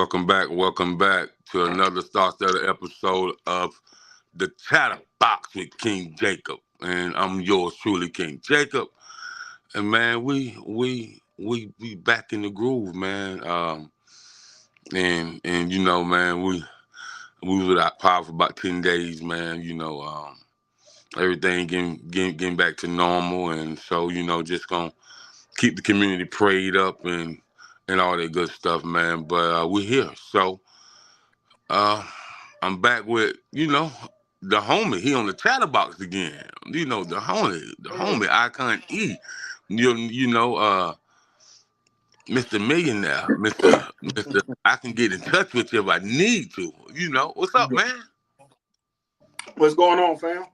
Welcome back to another Star Stutter episode of the Chatter Box with King Jacob, and I'm yours truly, King Jacob. And man, we back in the groove, man. And man, we was without power for about 10 days, man. Everything getting back to normal, and so just gonna keep the community prayed up and all that good stuff, man. But we're here, so. Uh, I'm back with the homie. He on the chatterbox again. The homie Icon E. Mr. Millionaire, Mr. I can get in touch with you if I need to. What's up, man? What's going on, fam?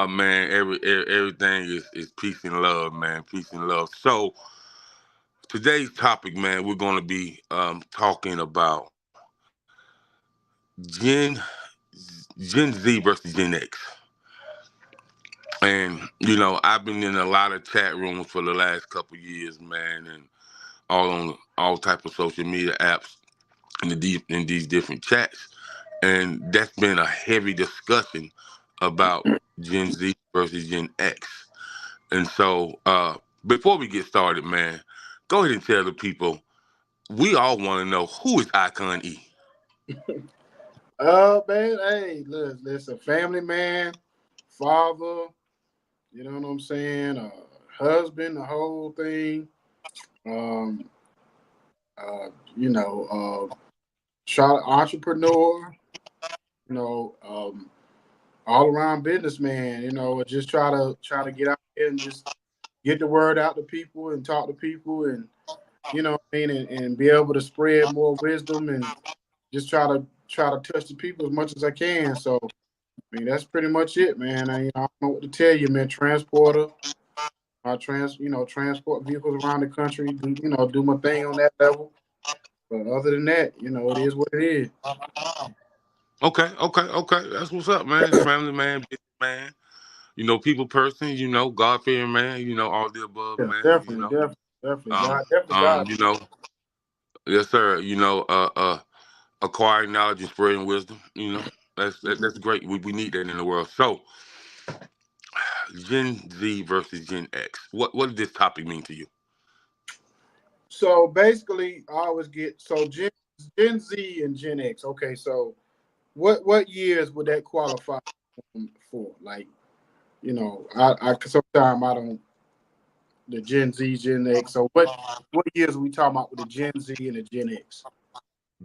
Man, everything is peace and love, man. Peace and love. So today's topic, man, we're gonna be talking about Gen Gen Z versus Gen X. And I've been in a lot of chat rooms for the last couple years, man, and all on all type of social media apps in these different chats, and that's been a heavy discussion about Gen Z versus Gen X. And so, before we get started, man, go ahead and tell the people. We all want to know, who is Icon E. Man, hey, listen, family man, father, you know what I'm saying? Husband, the whole thing. Um, entrepreneur, all around businessman, just try to get out there and just get the word out to people and talk to people and and be able to spread more wisdom and just try to touch the people as much as I can. So that's pretty much it, man. I don't know what to tell you, man. Transporter. I transport vehicles around the country, do my thing on that level. But other than that, it is what it is. Okay. That's what's up, man. Family man, business man. People person. God fearing man. All the above, Yeah, man. definitely. God. You know, yes, sir. Acquiring knowledge and spreading wisdom. That's great. We need that in the world. So, Gen Z versus Gen X. What does this topic mean to you? So basically, I always get Gen Z and Gen X. Okay, so what years would that qualify for? Like, I sometimes I don't the Gen Z, Gen X. So what years are we talking about with the Gen Z and the Gen X?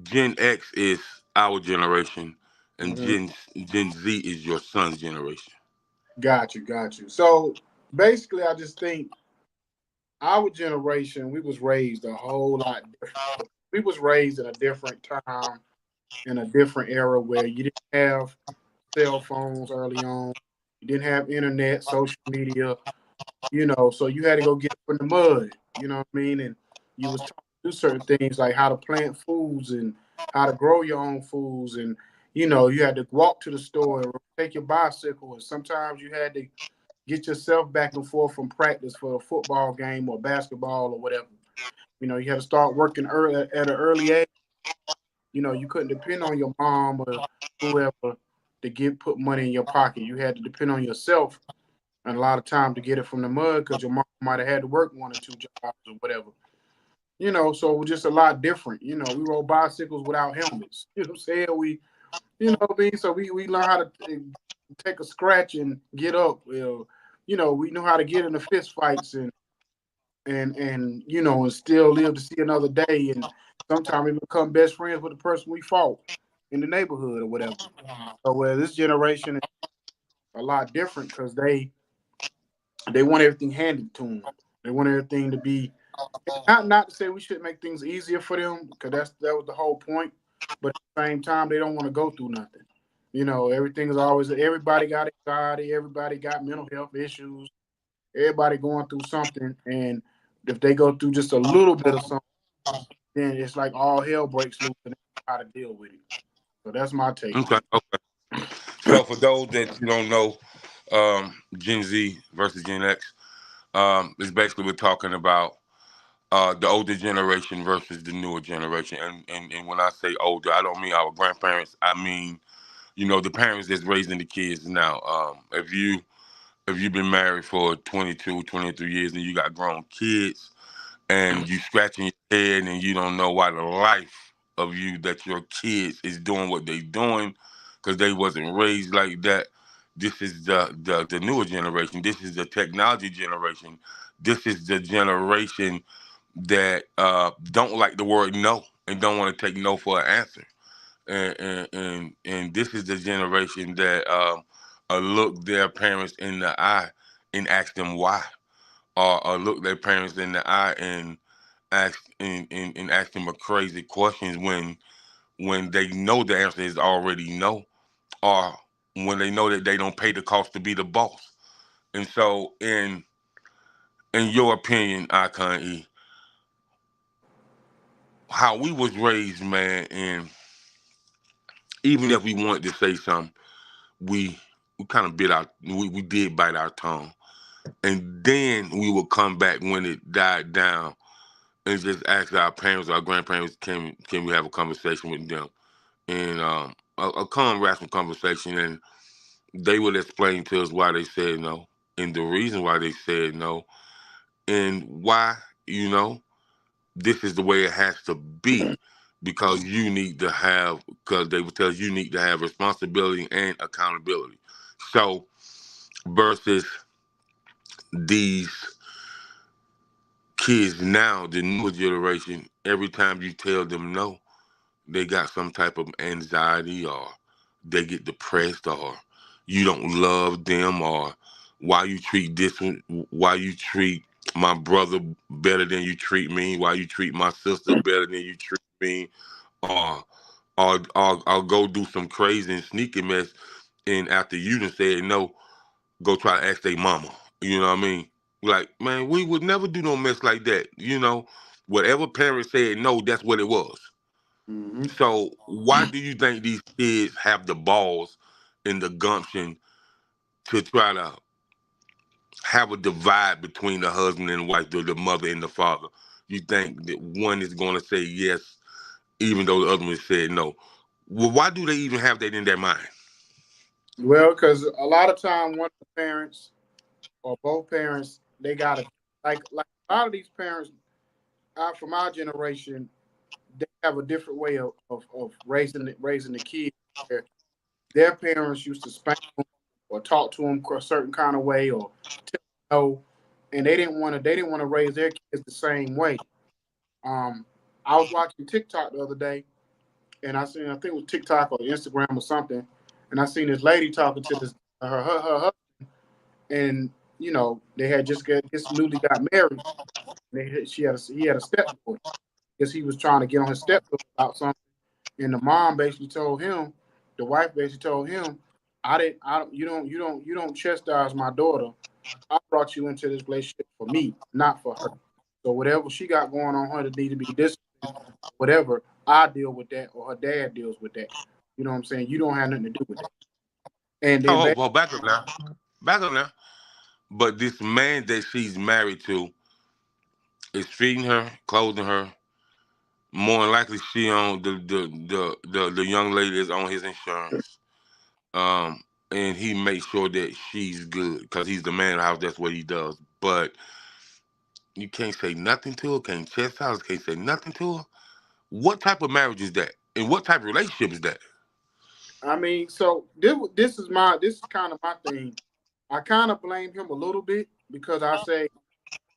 Gen X is our generation, and Mm-hmm. Gen Z is your son's generation. Got you. So basically, I just think our generation, we was raised a whole lot different. We was raised in a different time, in a different era where you didn't have cell phones early on. You didn't have internet, social media, so you had to go get it from the mud, you know what I mean? And you was taught to do certain things like how to plant foods and how to grow your own foods. And, you had to walk to the store and take your bicycle. And sometimes you had to get yourself back and forth from practice for a football game or basketball or whatever. You had to start working early at an early age. You couldn't depend on your mom or whoever to put money in your pocket. You had to depend on yourself and a lot of time to get it from the mud because your mom might have had to work 1 or 2 jobs or whatever. So it was just a lot different. We rode bicycles without helmets. You know what I'm saying? What I mean? So we learned how to take a scratch and get up. Well, we knew how to get into fist fights and still live to see another day. And sometimes we become best friends with the person we fought in the neighborhood or whatever. So this generation is a lot different because they want everything handed to them. They want everything to be not to say we should make things easier for them because that was the whole point. But at the same time, they don't want to go through nothing. Everything is always everybody got anxiety, everybody got mental health issues, everybody going through something, and if they go through just a little bit of something, then it's like all hell breaks loose and they don't know how to deal with it. So that's my take. Okay. So for those that you don't know, Gen Z versus Gen X, is basically we're talking about the older generation versus the newer generation. And when I say older, I don't mean our grandparents. I mean, the parents that's raising the kids now. If you've been married for 22, 23 years and you got grown kids and you scratching your head and you don't know why the life of you that your kids is doing what they doing because they wasn't raised like that. This is the newer generation. This is the technology generation. This is the generation that don't like the word no and don't want to take no for an answer. And this is the generation that look their parents in the eye and ask them why, or look their parents in the eye and ask them a crazy questions when they know the answer is already no, or when they know that they don't pay the cost to be the boss. And so, in your opinion, Icon E, how we was raised, man, and even if we wanted to say something, we we kind of we did bite our tongue, and then we would come back when it died down and just ask our parents, our grandparents, can we have a conversation with them, and a calm, rational conversation, and they would explain to us why they said no, and the reason why they said no, and why this is the way it has to be. Because they would tell us you need to have responsibility and accountability. So versus these kids now, the newer generation, every time you tell them no, they got some type of anxiety, or they get depressed, or you don't love them, or why you treat this one, why you treat my brother better than you treat me, why you treat my sister better than you treat me, or or go do some crazy and sneaky mess, and after you done said no, go try to ask their mama. You know what I mean? Like, man, we would never do no mess like that. Whatever parents said no, that's what it was. Mm-hmm. So why do you think these kids have the balls and the gumption to try to have a divide between the husband and wife, the mother and the father? You think that one is going to say yes, even though the other one said no? Well, why do they even have that in their mind? Well, because a lot of time, one of the parents or both parents, they got to like a lot of these parents out from our generation, they have a different way of raising the kids. Their parents used to spank them or talk to them a certain kind of way or tell them no, and they didn't want to raise their kids the same way. Um, I was watching TikTok the other day, and I think it was TikTok or Instagram or something, and I seen this lady talking to this her husband, and they had just newly got married. He had a stepdaughter because he was trying to get on his stepdaughter about something, and the mom basically told him, the wife basically told him, you don't chastise my daughter. I brought you into this relationship for me, not for her. So whatever she got going on her that need to be disciplined, whatever, I deal with that or her dad deals with that. You know what I'm saying? You don't have nothing to do with that. And then Oh, well, back up now. Back up now. But this man that she's married to is feeding her, clothing her. More than likely, she on the young lady is on his insurance. Um, and he makes sure that she's good because he's the man of the house. That's what he does. But you can't say nothing to her. Can't chastise. Can't say nothing to her. What type of marriage is that? And what type of relationship is that? I mean, so this is kind of my thing. I kind of blame him a little bit because I say,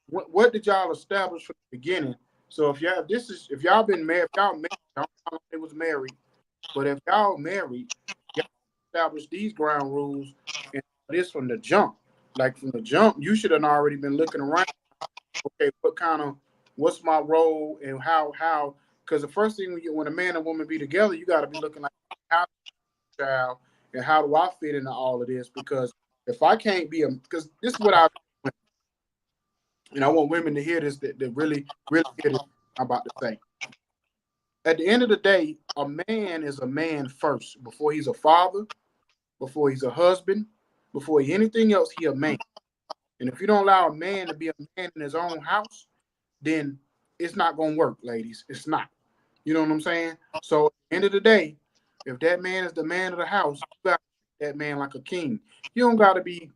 what did y'all establish from the beginning? So if y'all been married, if y'all married, I don't know how long they was married, but if y'all married, y'all established these ground rules and this from the jump. Like from the jump, you should have already been looking around. Okay, what's my role and how? Because the first thing when a man and woman be together, you got to be looking like how child and how do I fit into all of this? Because if I can't be because this is what and I want women to hear this that really really hear this I'm about to say. At the end of the day, a man is a man first before he's a father, before he's a husband, before he anything else. He a man, and if you don't allow a man to be a man in his own house, then it's not gonna work, ladies. It's not. You know what I'm saying? So at the end of the day, if that man is the man of the house, you got to treat that man like a king. You don't gotta be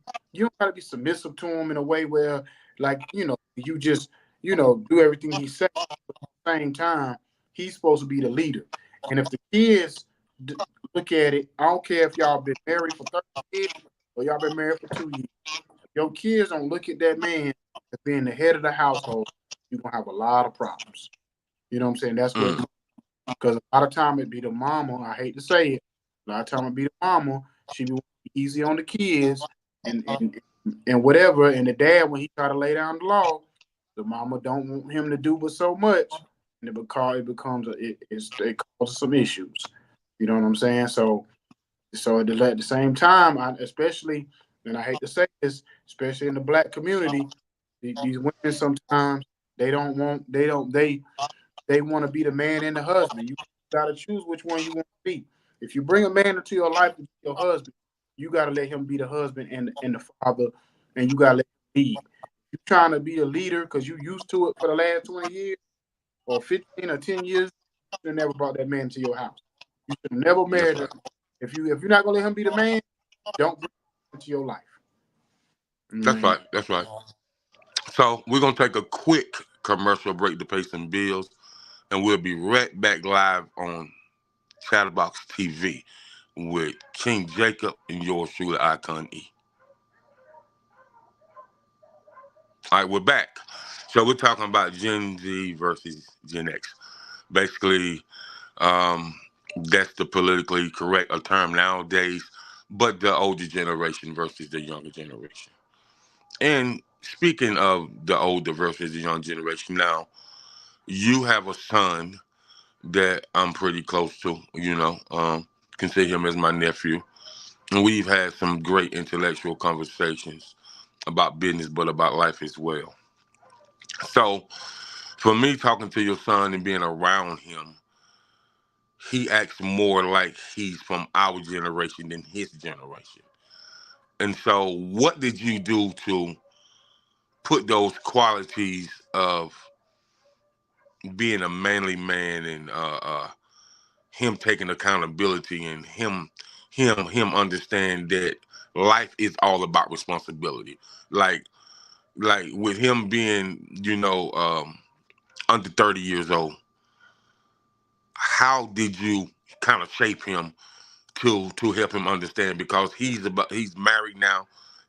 submissive to him in a way where, like, you just, do everything he says. But at the same time, he's supposed to be the leader. And if the kids look at it, I don't care if y'all been married for 30 years or y'all been married for 2 years. If your kids don't look at that man as being the head of the household, you're gonna have a lot of problems. You know what I'm saying? That's what, Mm. because a lot of time it be the mama. I hate to say it. A lot of time it be the mama. She be easy on the kids and whatever. And the dad, when he try to lay down the law, the mama don't want him to do but so much, and it causes some issues. You know what I'm saying? So at the same time, especially, and I hate to say this, especially in the black community, these women sometimes they want to be the man and the husband. You got to choose which one you want to be. If you bring a man into your life to be your husband, you got to let him be the husband and the father, and you got to let him lead. You trying to be a leader because you used to it for the last 20 years or 15 or 10 years, you should have never brought that man into your house. You should have never That's married him. right. If you're not gonna let him be the man, don't bring him into your life. That's Man. right. That's right. So we're gonna take a quick commercial break to pay some bills, and we'll be right back live on Chatterbox TV with King Jacob and yours truly, Icon E. All right, we're back. So we're talking about Gen Z versus Gen X. Basically, um, that's the politically correct term nowadays, but the older generation versus the younger generation. And speaking of the older versus the young generation, now you have a son that I'm pretty close to, consider him as my nephew. And we've had some great intellectual conversations about business, but about life as well. So, for me, talking to your son and being around him, he acts more like he's from our generation than his generation. And so, what did you do to put those qualities of being a manly man and him taking accountability and him understand that life is all about responsibility. Like with him being, under 30 years old, how did you kind of shape him to help him understand, because he's married now,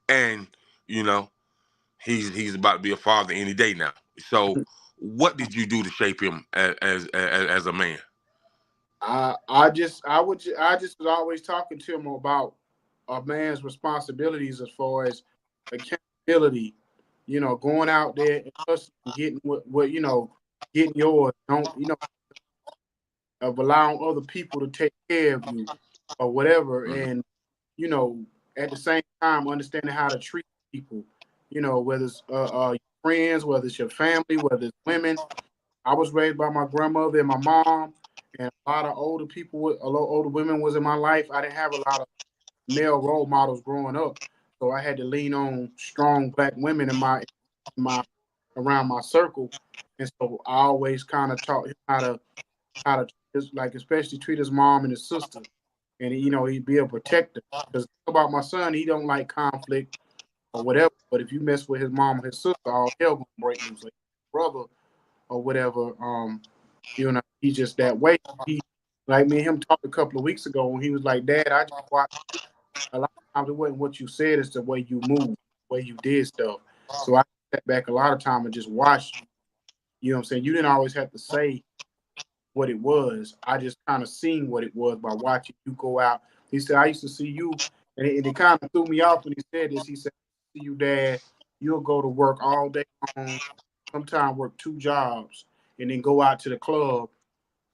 and you know he's about to be a father any day now. So what did you do to shape him as a man? I just was always talking to him about a man's responsibilities as far as accountability. Going out there and hustling, getting what getting yours. Don't of allowing other people to take care of you or whatever, Hmm. and you know at the same time understanding how to treat people. Whether it's your friends, whether it's your family, whether it's women. I was raised by my grandmother and my mom, and a lot of older people, a lot older women was in my life. I didn't have a lot of male role models growing up, so I had to lean on strong black women in my around my circle, and so I always kind of taught him how to like especially treat his mom and his sister, and he'd be a protector. Because about my son, he don't like conflict or whatever, but if you mess with his mom or his sister, all hell gonna break loose. Like brother or whatever. He's just that way. He like me and him talked a couple of weeks ago when he was like, Dad, I just watched a lot of times it wasn't what you said, it's the way you moved, the way you did stuff. So I sat back a lot of time and just watched you. You know what I'm saying? You didn't always have to say what it was. I just kind of seen what it was by watching you go out. He said, I used to see you, and it kind of threw me off when he said this. He said, see you, Dad, you'll go to work all day long, sometimes work two jobs, and then go out to the club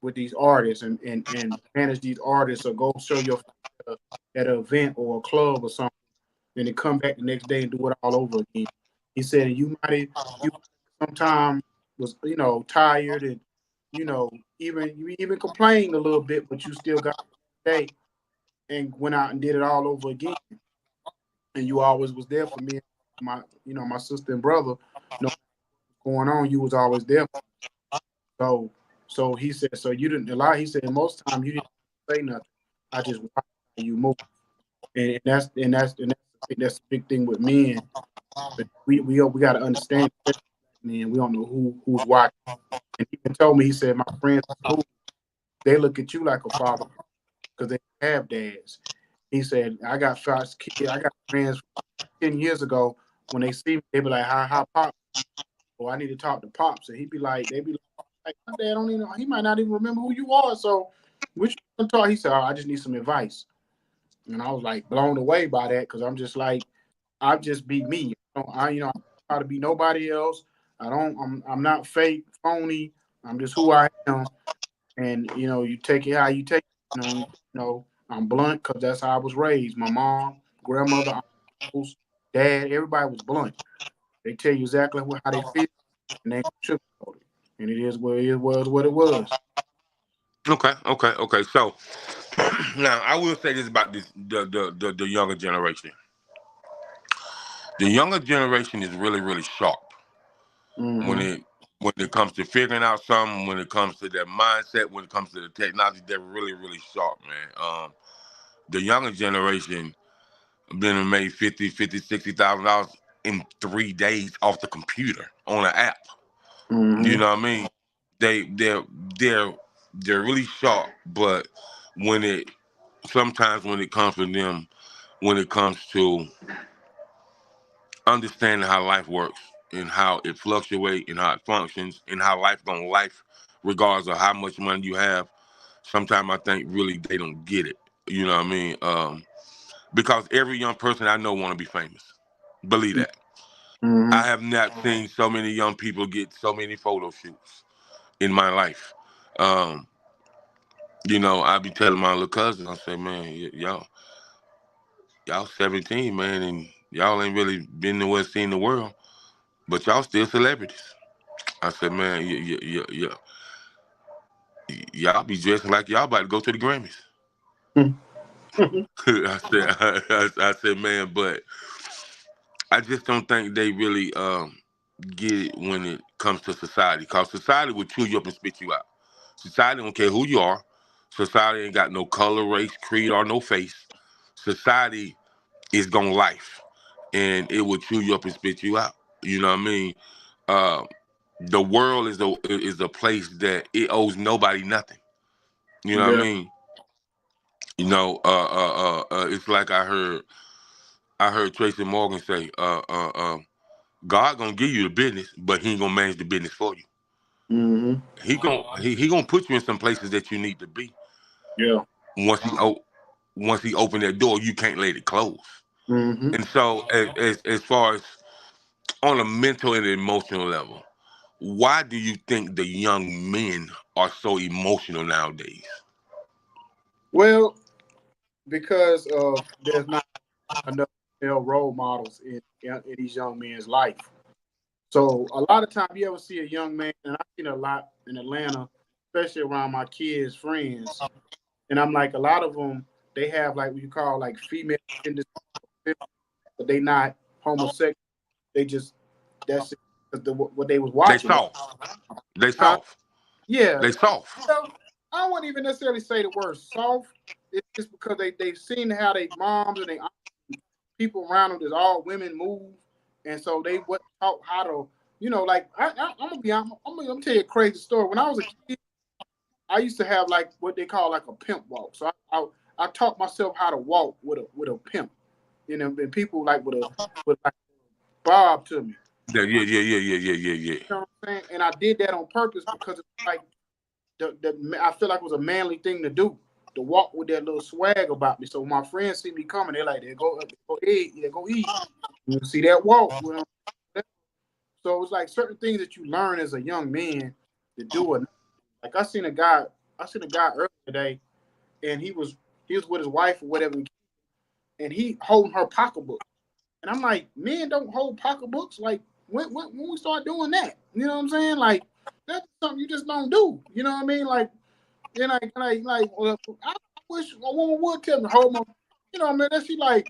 with these artists and manage these artists or go show your face at an event or a club or something, and then come back the next day and do it all over again. He said, you sometimes was tired and you even complained a little bit, but you still got the day and went out and did it all over again. And you always was there for me, my my sister and brother. No going on, you was always there. So he said, so you didn't a lot. He said most time you didn't say nothing. I just watched how you move, and that's the big thing with men. But we got to understand, man. We don't know who's watching. And he even told me, he said, my friends at school, they look at you like a father because they have dads. He said, I got five kids. I got friends 10 years ago. When they see me, they be like, "How pop?" Or I need to talk to pops, and they be like, my dad don't even know. He might not even remember who you are. So, which one talk? He said, "Oh, I just need some advice." And I was like blown away by that because I'm just like, I just be me. I don't try to be nobody else. I'm not fake, phony. I'm just who I am. And you take it how you take it. I'm blunt because that's how I was raised. My mom, grandmother, uncles, dad, everybody was blunt. They tell you exactly how they feel, and they sugarcoat it. And it is what it was. What it was. Okay. So now I will say this about the younger generation. The younger generation is really really sharp when Mm-hmm. it comes to figuring out something, when it comes to their mindset, when it comes to the technology. They're really really sharp, man. The younger generation been and made 60,000 dollars in 3 days off the computer on an app. You Mm-hmm. know what I mean? They they're they're really sharp, but when it sometimes when it comes to them, when it comes to understanding how life works and how it fluctuates and how it functions and how life gonna life, regardless of how much money you have. Sometimes I think really they don't get it. You know what I mean? Because every young person I know want to be famous. Believe that. Mm-hmm. I have not seen so many young people get so many photo shoots in my life. Um, I be telling my little cousins, I say, man, y'all 17, man, and y'all ain't really been nowhere seeing the world, but y'all still celebrities. I said, man, y'all be dressing like y'all about to go to the Grammys. I said, man, but I just don't think they really get it when it comes to society. Cause society will chew you up and spit you out. Society don't care who you are. Society ain't got no color, race, creed, or no face. Society is gonna life, and it will chew you up and spit you out. You know what I mean? Uh, the world is a place that it owes nobody nothing. You know what I Yeah. mean? It's like I heard Tracy Morgan say, God gonna give you the business, but He ain't gonna manage the business for you. Mm-hmm. He gonna put you in some places that you need to be. Yeah. Once he opened that door, you can't let it close. Mm-hmm. And so, as far as on a mental and emotional level, why do you think the young men are so emotional nowadays? Well, because of there's not enough male role models in these young men's life. So a lot of time you ever see a young man, and I've seen a lot in Atlanta, especially around my kids' friends, and I'm like, a lot of them, they have like what you call like female tendencies, but they not homosexual. They just that's it, 'cause what they was They watching. soft. They Huh? soft. Yeah. They soft. Well, I wouldn't even necessarily say the word soft. It's just because they've seen how they moms and they people around them, there's all women move, and so they what taught how to, like I'm gonna be I'm gonna tell you a crazy story. When I was a kid, I used to have like what they call like a pimp walk. So I taught myself how to walk with a pimp, and people like with like Bob to me. Yeah. You know what I'm saying? And I did that on purpose because it's like I feel like it was a manly thing to do. To walk with that little swag about me. So when my friends see me coming, they're like, they go eat, they go eat. You see that walk. So it's like certain things that you learn as a young man to do it. Like I seen a guy earlier today, and he was with his wife or whatever, and he holding her pocketbook. And I'm like, men don't hold pocketbooks. Like when we start doing that, you know what I'm saying? Like that's something you just don't do. You know what I mean? Like well, I wish a woman would tell me to hold my, man, that she like,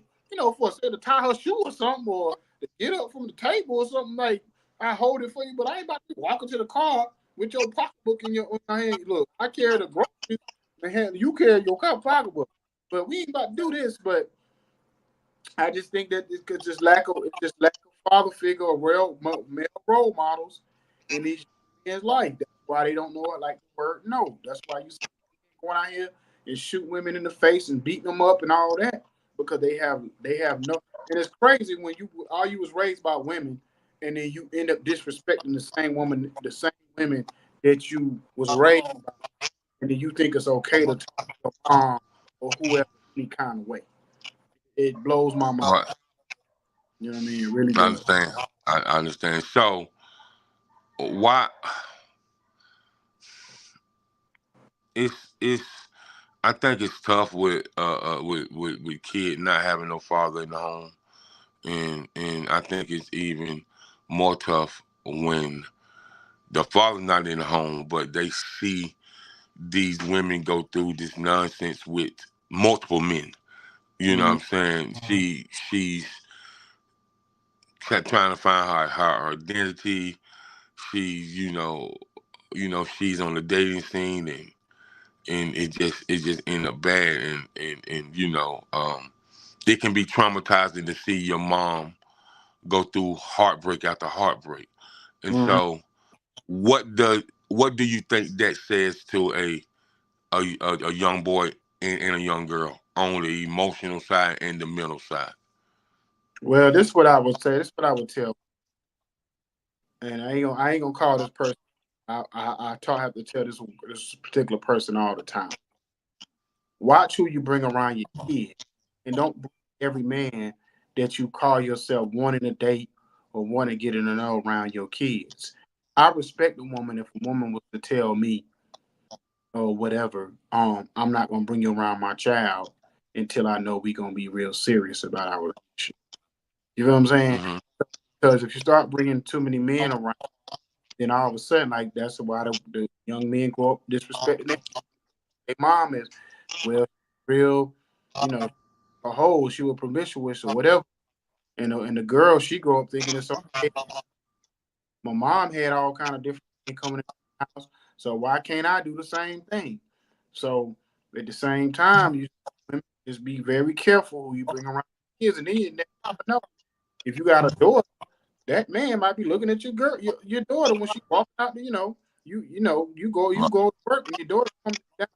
for say to tie her shoe or something, or to get up from the table or something. Like I hold it for you, but I ain't about to walk into the car with your pocketbook in your hand. Look, I carry the groceries, and you carry your pocketbook. But we ain't about to do this. But I just think that it's just lack of father figure or male role models in these men's life. That's why they don't know it like the word no. That's why you see going out here and shoot women in the face and beating them up and all that because they have no. And it's crazy when you was raised by women and then you end up disrespecting the same women that you was raised by, and then you think it's okay to talk to your mom or whoever any kind of way. It blows my mind. Right. You know what I mean? It really I does. understand. I understand. So why it's I think it's tough with kid not having no father in the home, and I think it's even more tough when the father's not in the home, but they see these women go through this nonsense with multiple men. You know what Mm-hmm. I'm saying? She's trying to find her identity. She's she's on the dating scene, and it just end up bad, and it can be traumatizing to see your mom go through heartbreak after heartbreak. And Mm-hmm. so what do you think that says to a young boy and a young girl on the emotional side and the mental side? Well, this is what I would say. This is what I would tell. And I ain't gonna call this person. Have to tell this particular person all the time. Watch who you bring around your kids, and don't bring every man that you call yourself wanting to date or want to get in and know around your kids. I respect a woman if a woman was to tell me or whatever, I'm not gonna bring you around my child until I know we gonna be real serious about our relationship. You know what I'm saying? Hmm. Because if you start bringing too many men around, then all of a sudden, like that's why the young men grow up disrespecting their mom is, well, real, you know, a hoe, she was promiscuous or whatever. And the girl, she grew up thinking it's okay. My mom had all kind of different things coming in the house, so why can't I do the same thing? So at the same time, you just be very careful who you bring around kids, and then you never know. If you got a daughter, that man might be looking at your daughter when she walks out. You go to work, and your daughter comes down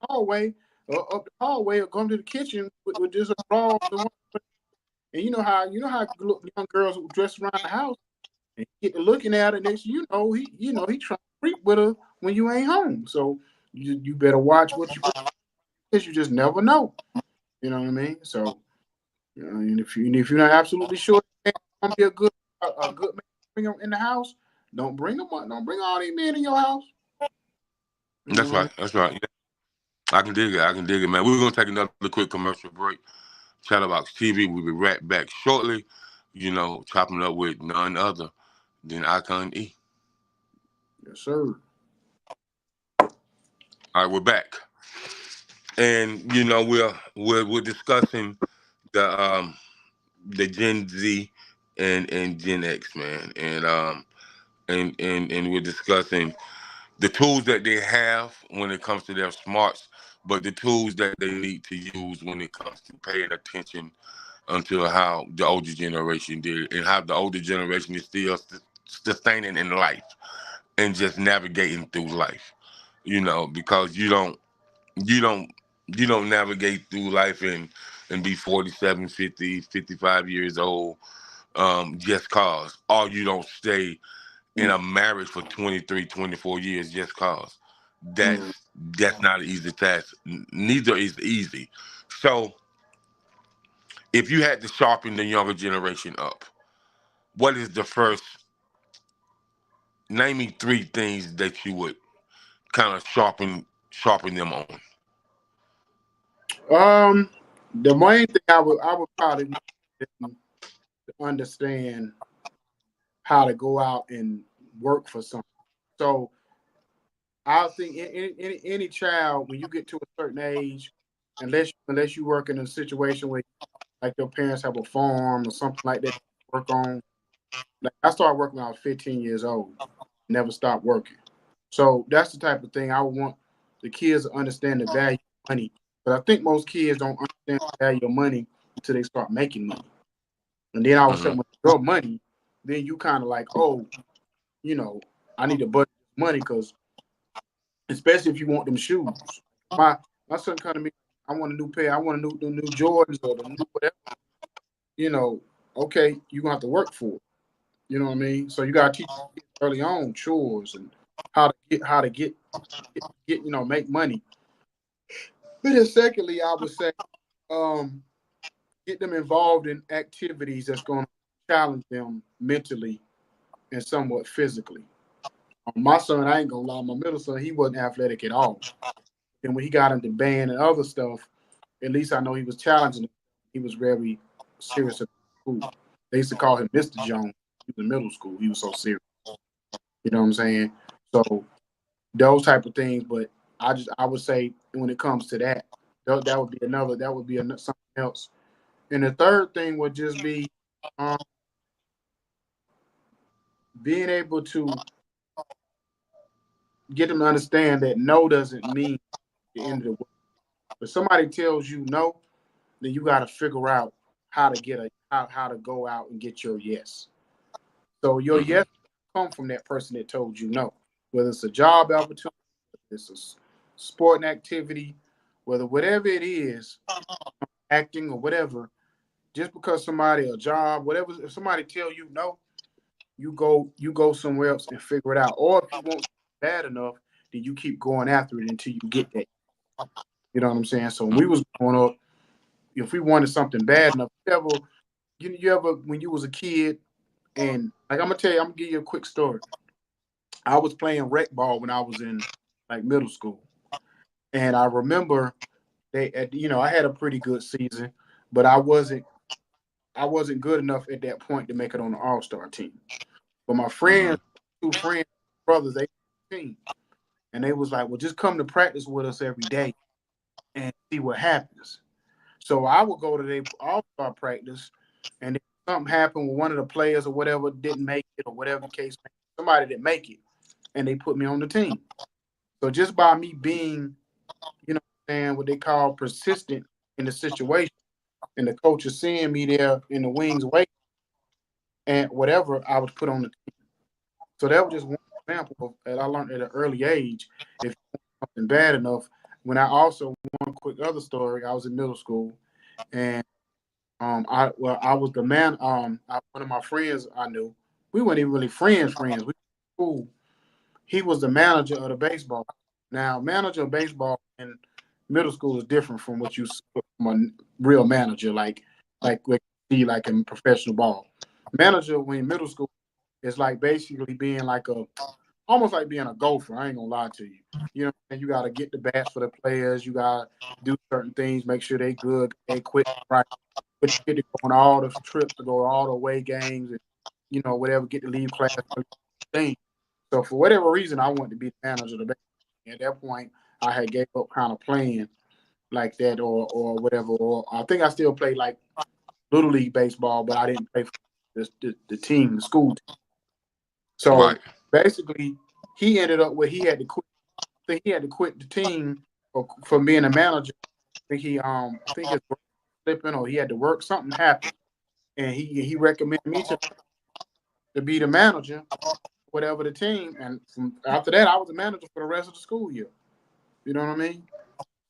the hallway or up the hallway or come to the kitchen with just a bra and you know how young girls dress around the house and you get to looking at her next he trying to creep with her when you ain't home. So you better watch what you bring because you just never know. You know what I mean? So and if you're not absolutely sure you're gonna be a good man to bring him in the house, don't bring them up. Don't bring all these men in your house. You That's know. right. That's right. Yeah. I can dig it. I can dig it, man. We're gonna take another quick commercial break. Chatterbox TV. We'll be right back shortly. Chopping up with none other than Icon E. Yes, sir. All right, we're back, and we're discussing the the Gen Z and Gen X, man, and we're discussing the tools that they have when it comes to their smarts, but the tools that they need to use when it comes to paying attention unto how the older generation did, and how the older generation is still sustaining in life and just navigating through life. Because you don't you don't navigate through life and be 47, 50, 55 years old just cause, or you don't stay in Mm, a marriage for 23, 24 years just cause. that's mm. that's not an easy task. Neither is easy. So if you had to sharpen the younger generation up, what is the first, name me three things that you would kind of sharpen them on? Um, the main thing I would probably want them to understand how to go out and work for something. So I think any child when you get to a certain age, unless you work in a situation where like your parents have a farm or something like that to work on. Like I started working when I was 15 years old. Never stopped working. So that's the type of thing I would want the kids to understand the value of money. But I think most kids don't understand the value of money until they start making money. And then all of a Mm-hmm. sudden, when you grow money, then you kind of like, oh, you know, I need to budget money because, especially if you want them shoes. My son come to me, I want a new pair, I want the new Jordans or the new whatever. You know, okay, you're gonna have to work for it. You know what I mean? So you gotta teach kids early on chores and how to get make money. But then secondly, I would say um, get them involved in activities that's going to challenge them mentally and somewhat physically. My son, I ain't gonna lie, my middle son, he wasn't athletic at all. And when he got into band and other stuff, at least I know he was challenging. He was very serious at school. They used to call him Mr. Jones. He was in middle school. He was so serious. You know what I'm saying? So those type of things. But I would say when it comes to that, that would be another. That would be something else. And the third thing would just be um, being able to get them to understand that no doesn't mean the end of the world. If somebody tells you no, then you got to figure out how to get how to go out and get your yes. So your Mm-hmm. yes come from that person that told you no, whether it's a job opportunity, whether it's a sporting activity, whether whatever it is, acting or whatever. Just because somebody a job, whatever, if somebody tell you no, you go somewhere else and figure it out. Or if you want bad enough, then you keep going after it until you get that. You know what I'm saying? So when we was growing up, if we wanted something bad enough, you ever when you was a kid and like I'm gonna tell you, I'm gonna give you a quick story. I was playing rec ball when I was in like middle school, and I remember I had a pretty good season, but I wasn't good enough at that point to make it on the All Star team. But my Mm-hmm. friends, two friends, brothers, they team, and they was like, "Well, just come to practice with us every day and see what happens." So I would go to their All Star practice, and if something happened with one of the players or whatever didn't make it or whatever the case, somebody didn't make it, and they put me on the team. So just by me being, what they call persistent in the situation, and the coach is seeing me there in the wings wait and whatever, I was put on the team. So that was just one example of that I learned at an early age. If something bad enough, when I also one quick other story, I was in middle school and I was the man. One of my friends I knew, we weren't even really friends. Friends, we were cool. He was the manager of the baseball. Now, manager of baseball in middle school is different from what you see from a real manager, like what you see like in professional ball. Manager when in middle school is like basically being like almost like being a gopher. I ain't gonna lie to you. You got to get the bats for the players. You got to do certain things, make sure they good, they quick, right. But you get to go on all the trips to go to all the away games and whatever, get to leave class thing. So for whatever reason, I wanted to be the manager of the band. At that point, I had gave up kind of playing like that or whatever. Or I think I still played like little league baseball, but I didn't play for the team, the school team. Right. So basically, he ended up where he had to quit. I think he had to quit the team for being a manager. I think his work slipping or he had to work. Something happened, and he recommended me to be the manager, whatever the team. And from after that, I was the manager for the rest of the school year. You know what I mean?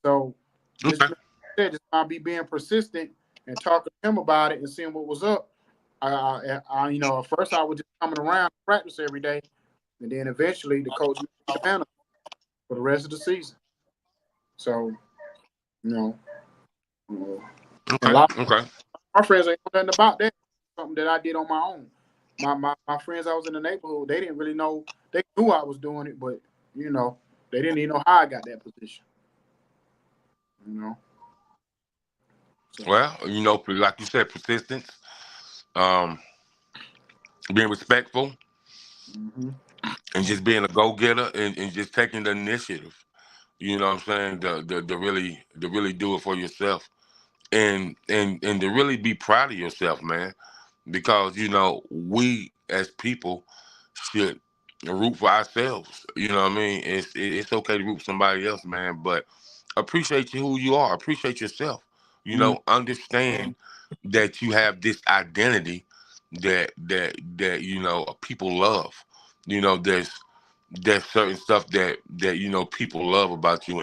So just Okay. like I said, just I'll be being persistent and talking to him about it and seeing what was up. At first I was just coming around to practice every day, and then eventually the coach made me the manager for the rest of the season. So you know, uh, and a Okay. lot Okay. of my friends ain't know nothing about that. Something that I did on my own. My friends I was in the neighborhood, they didn't really know. They knew I was doing it, but you know, they didn't even know how I got that position. You know, so Well, like you said, persistence, um, being respectful, hmm and just being a go getter and just taking the initiative. You know what I'm saying? To really do it for yourself and to really be proud of yourself, man. Because we as people should. root for ourselves. You know what I mean? It's okay to root for somebody else, man, but appreciate you who you are. Appreciate yourself. You Mm-hmm. know, understand that you have this identity that you know people love. You know, there's certain stuff that you know people love about you,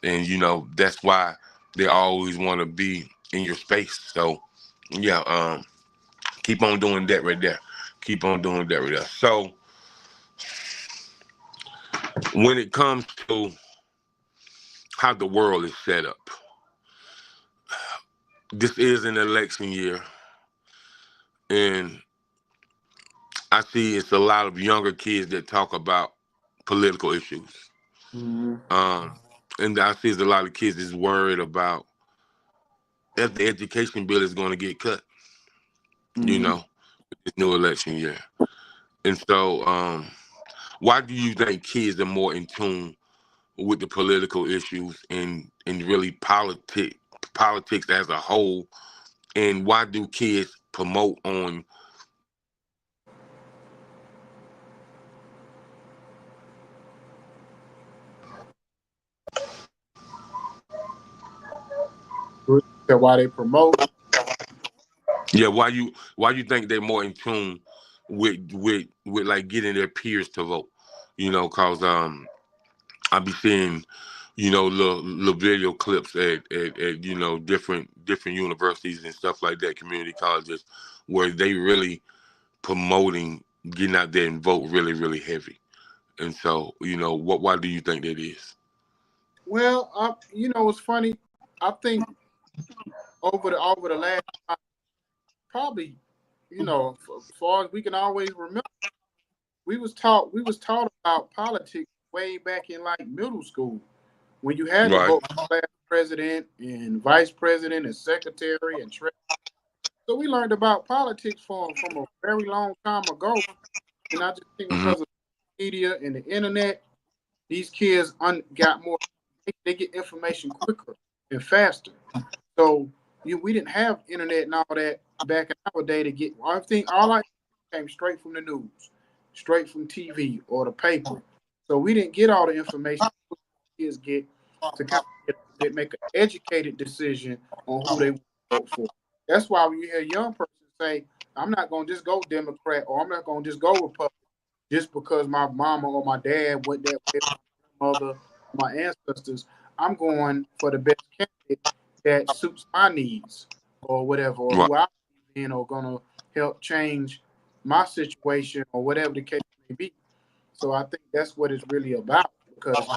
and you know that's why they always want to be in your space. So yeah, keep on doing that right there. Keep on doing that right there. So when it comes to how the world is set up, this is an election year, and I see it's a lot of younger kids that talk about political issues. Mm-hmm. Um, and I see there's a lot of kids that's worried about if the education bill is going to get cut, you Mm-hmm. know, this new election year. And so, why do you think kids are more in tune with the political issues and really politics as a whole? And why do kids promote on That's why they promote. yeah, why you think they're more in tune with like getting their peers to vote? You know, cause I be seeing, you know, little video clips at you know different universities and stuff like that, community colleges, where they really promoting getting out there and vote really heavy. And so, you know, why do you think that is? Well, you know, it's funny. I think over the last probably, you know, as far as we can always remember, we was taught about politics way back in like middle school when you had to Right. vote for class president and vice president and secretary and treasurer. So we learned about politics from a very long time ago. And I just think Hmm. because of media and the internet, these kids got more. They get information quicker and faster. So we didn't have internet and all that back in our day to get. I think all I came straight from the news, straight from TV or the paper. So we didn't get all the information kids get to kind of make an educated decision on who they want to vote for. That's why when you hear a young person say, "I'm not going to just go Democrat" or "I'm not going to just go Republican," just because my mama or my dad went that way, my mother, my ancestors. I'm going for the best candidate that suits my needs or whatever, or Right. who I believe in or gonna help change my situation or whatever the case may be. So I think that's what it's really about because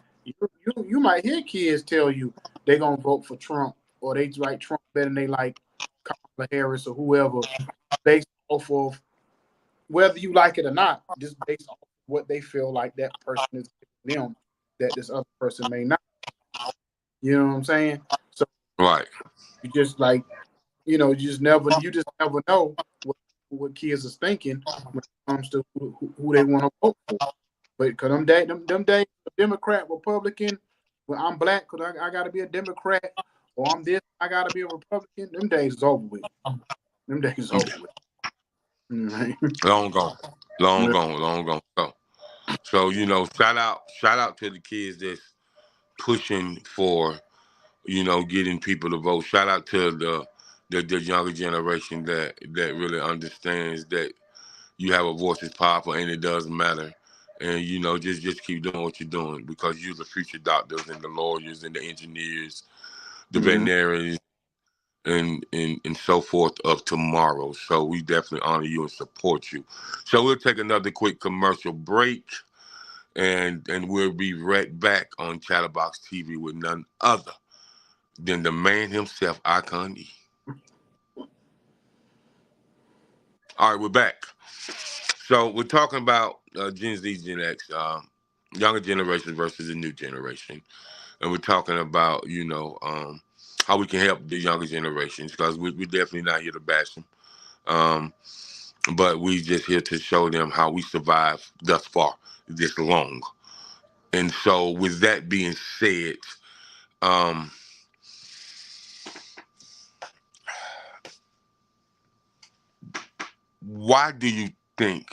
you might hear kids tell you they're gonna vote for Trump or they like Trump better than they like Kamala Harris or whoever based off of whether you like it or not, just based on what they feel like that person is giving them that this other person may not. You know what I'm saying? So Right. you just like, you just never know what kids is thinking when it comes to who they want to vote for. But because them days, Democrat, Republican, well, I'm black because I got to be a Democrat, or I'm this, I got to be a Republican. Them days is over with. Them days is over with. Right? Long gone. Long gone. Long gone. So you know, shout out to the kids that's pushing for, you know, getting people to vote. Shout out to the younger generation that really understands that you have a voice that's powerful and it does matter. And you know, just keep doing what you're doing because you're the future doctors and the lawyers and the engineers, the Mm-hmm. veterinarians, and so forth of tomorrow. So we definitely honor you and support you. So we'll take another quick commercial break, and we'll be right back on Chatterbox TV with none other than the man himself, Ikon E. All right, we're back. So we're talking about Gen Z, Gen X, younger generation versus the new generation, and we're talking about, you know, how we can help the younger generations because we're definitely not here to bash them, um, but we just here to show them how we survived thus far this long. And so, with that being said, um, why do you think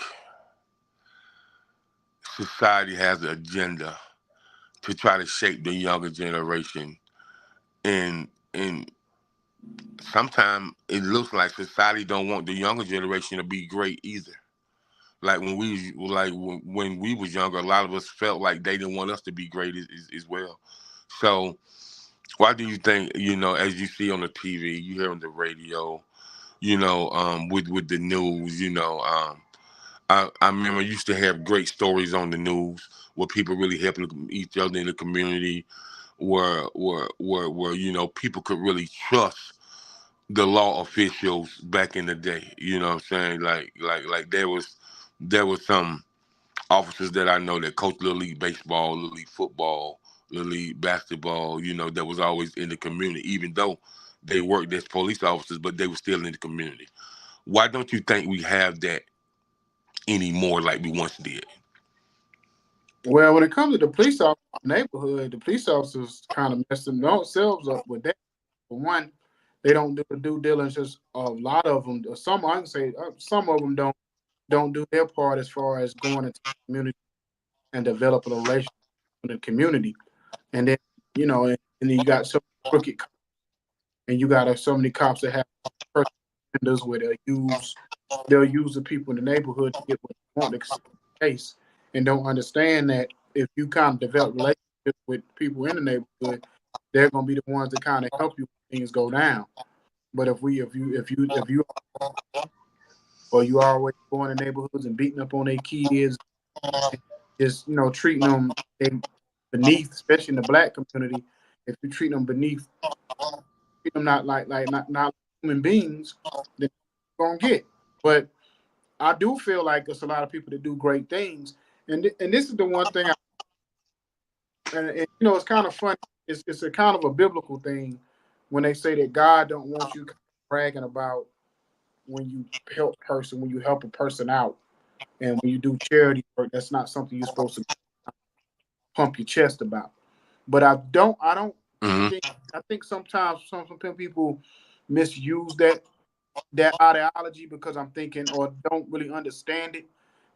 society has an agenda to try to shape the younger generation, and sometimes it looks like society don't want the younger generation to be great either. Like when we was younger, a lot of us felt like they didn't want us to be great as well. So why do you think, as you see on the TV, you hear on the radio, with the news, I remember I used to have great stories on the news where people really helping each other in the community, where people could really trust the law officials back in the day. You know what I'm saying? Like there was some officers that I know that coached Little League baseball, Little League football, Little League basketball, that was always in the community, even though they worked as police officers, but they were still in the community. Why don't you think we have that anymore like we once did? Well, when it comes to the police officer neighborhood, the police officers kind of mess themselves up with that. For one, they don't do the due diligence. A lot of them, some I can say, some of them don't do their part as far as going into the community and developing a relationship with the community. And then and then you got so crooked, and you got so many cops that have personal agendas where they'll use the people in the neighborhood to get what they want to case, and don't understand that if you kind of develop relationships with people in the neighborhood, they're gonna be the ones that kind of help you when things go down. But if you or you always going to neighborhoods and beating up on their kids, and just treating them beneath, especially in the black community, if you treat them not human beings, then you're gonna get. But I do feel like there's a lot of people that do great things, and this is the one thing. And it's kind of funny. It's a kind of a biblical thing when they say that God don't want you bragging about when you when you help a person out, and when you do charity work. That's not something you're supposed to pump your chest about. But I don't Hmm. think I think sometimes some people misuse that ideology because I'm thinking or don't really understand it,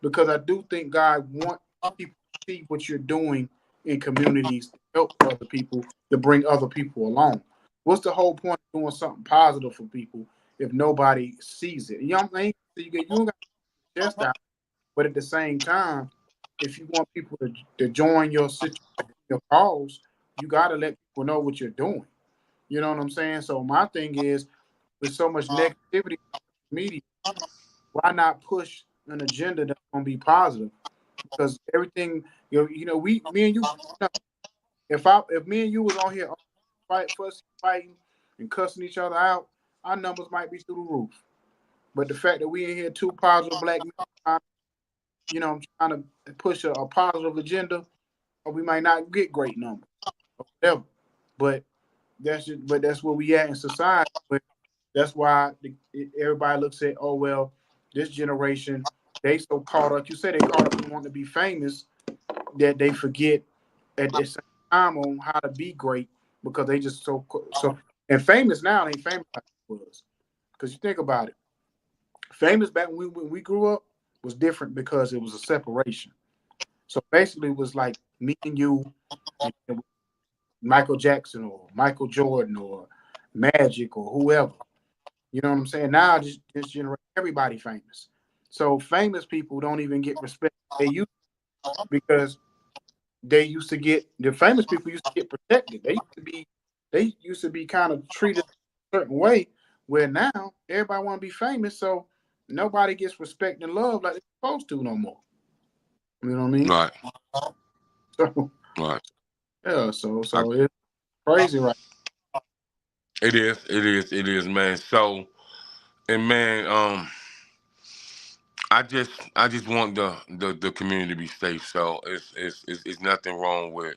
because I do think God wants people to see what you're doing in communities to help other people, to bring other people along. What's the whole point of doing something positive for people if nobody sees it? You know what I mean? So you don't got to chest out, but at the same time, if you want people to join your situation, your cause, you got to let people know what you're doing. You know what I'm saying? So my thing is, with so much negativity in media, why not push an agenda that's gonna be positive? Because everything, me and you, if me and you was on here fussing, fighting, and cussing each other out, our numbers might be through the roof. But the fact that we in here two positive black men, trying to push a positive agenda, or we might not get great numbers or whatever. But that's where we at in society. But that's why everybody looks at, oh well, this generation, they so caught up. You say they caught up and want to be famous that they forget at the same time on how to be great, because they just so and famous now ain't famous like it was. Because you think about it, famous back when we grew up was different because it was a separation. So basically, it was like me and you, and Michael Jackson or Michael Jordan or Magic or whoever. You know what I'm saying? Now this generation, everybody famous. So famous people don't even get respect they used because they used to get the famous people used to get protected. They used to be kind of treated a certain way. Where now everybody want to be famous, so nobody gets respect and love like they're supposed to no more. You know what I mean? Right, So right. yeah, so I, so it's crazy, right? it is, man. So, and man, I just want the community to be safe. So it's nothing wrong with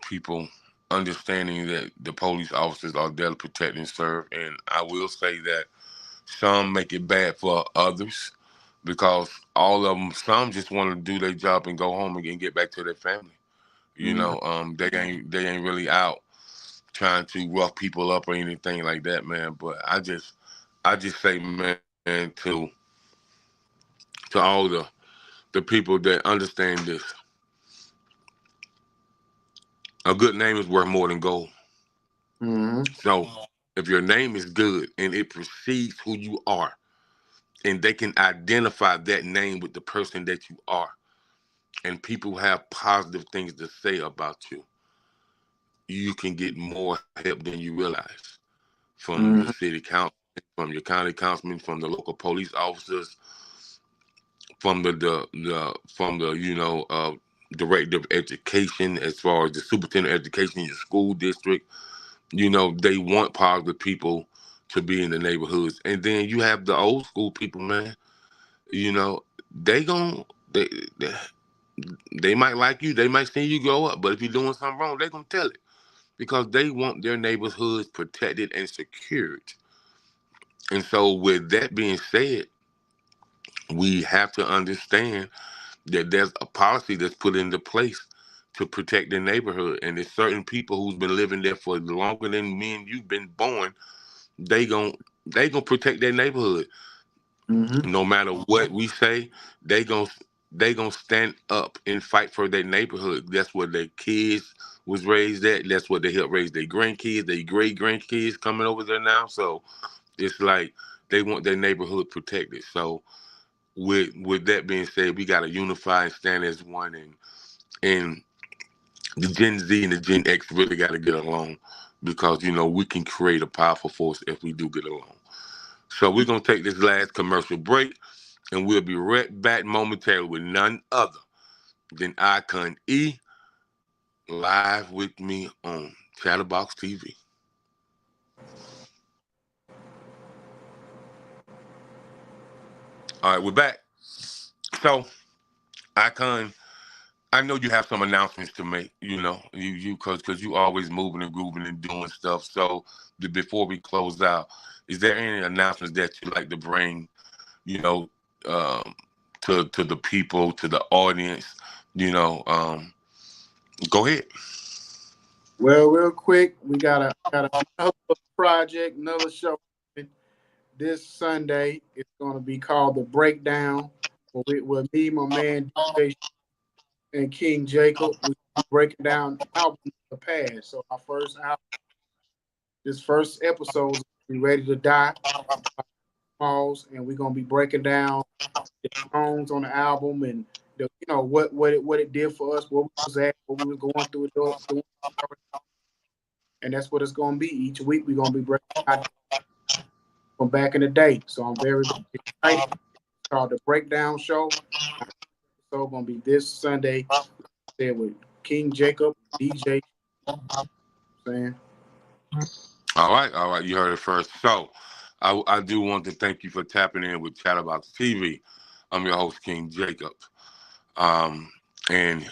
people understanding that the police officers are there to protect and serve. And I will say that some make it bad for others because all of them, some just want to do their job and go home and get back to their family. Mhm. They ain't really out trying to rough people up or anything like that, man. But I just say, man, to all the the people that understand this. A good name is worth more than gold. Mm-hmm. So if your name is good and it precedes who you are, and they can identify that name with the person that you are, and people have positive things to say about you, you can get more help than you realize from your Mm-hmm. city council, from your county councilman, from the local police officers, from the director of education, as far as the superintendent of education in your school district. They want positive people to be in the neighborhoods. And then you have the old school people, man. You know, they gon' they they might like you, they might see you grow up, but if you're doing something wrong, they gonna tell it because they want their neighborhoods protected and secured. And so, with that being said, we have to understand that there's a policy that's put into place to protect the neighborhood, and there's certain people who's been living there for longer than me and you've been born. They gon' they gonna protect their neighborhood. Mm-hmm. No matter what we say, they gon' they gonna stand up and fight for their neighborhood. That's where their kids was raised at. That's what they helped raise their grandkids, their great grandkids coming over there now. So it's like they want their neighborhood protected. So with that being said, we gotta unify and stand as one, and the Gen Z and the Gen X really gotta get along because we can create a powerful force if we do get along. So we're gonna take this last commercial break, and we'll be right back momentarily with none other than Ikon E live with me on Chatterbox TV. All right, we're back. So, Ikon, I know you have some announcements to make. Because you always moving and grooving and doing stuff. So, before we close out, is there any announcements that you like to bring? You know, um, to the people, to the audience. You know, go ahead. Well, real quick, we got another project, another show this Sunday. It's going to be called The Breakdown. With me, my man DJ, and King Jacob. We breaking down albums of the past. So our first album, this first episode, is be Ready to Die. Pause, and we're gonna be breaking down the songs on the album and what it did for us, what we was at, what we were going through, doing, and that's what it's gonna be. Each week we're gonna be breaking out from back in the day. So I'm very, very excited. It's called the Breakdown Show. So gonna be this Sunday there with King Jacob, DJ. Saying All right. You heard it first. So, I do want to thank you for tapping in with Chatterbox TV. I'm your host, King Jacob. Um, and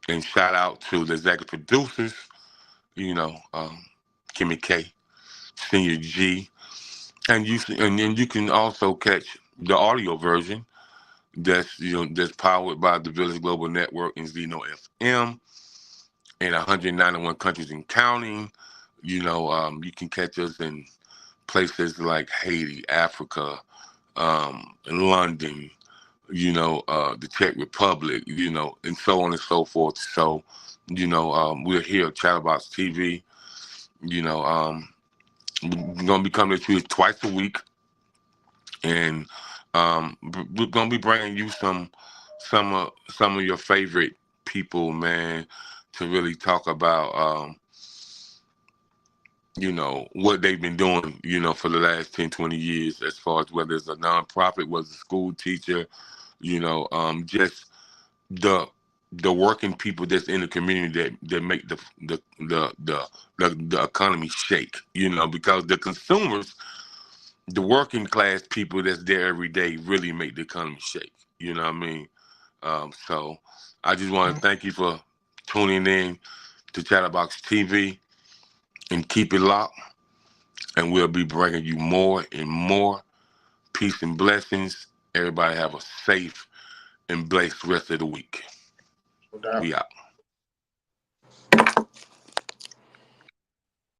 and shout out to the executive producers. You know, Kimmy K, Senior G, and then you can also catch the audio version. That's powered by the Village Global Network and Zeno FM in 191 countries and counting. You can catch us in places like Haiti, Africa, London, the Czech Republic, and so on and so forth. So, we're here at Chatterbox TV. You know, we're gonna be coming to you twice a week, and we're gonna be bringing you some of your favorite people, man, to really talk about. What they've been doing, for the last 10, 20 years, as far as whether it's a nonprofit, whether it's a school teacher, just the the working people that's in the community that make the economy shake, because the consumers, the working class people that's there every day really make the economy shake. You know what I mean? So I just want to thank you for tuning in to Chatterbox TV and keep it locked. And we'll be bringing you more and more peace and blessings. Everybody have a safe and blessed rest of the week. no doubt. We out.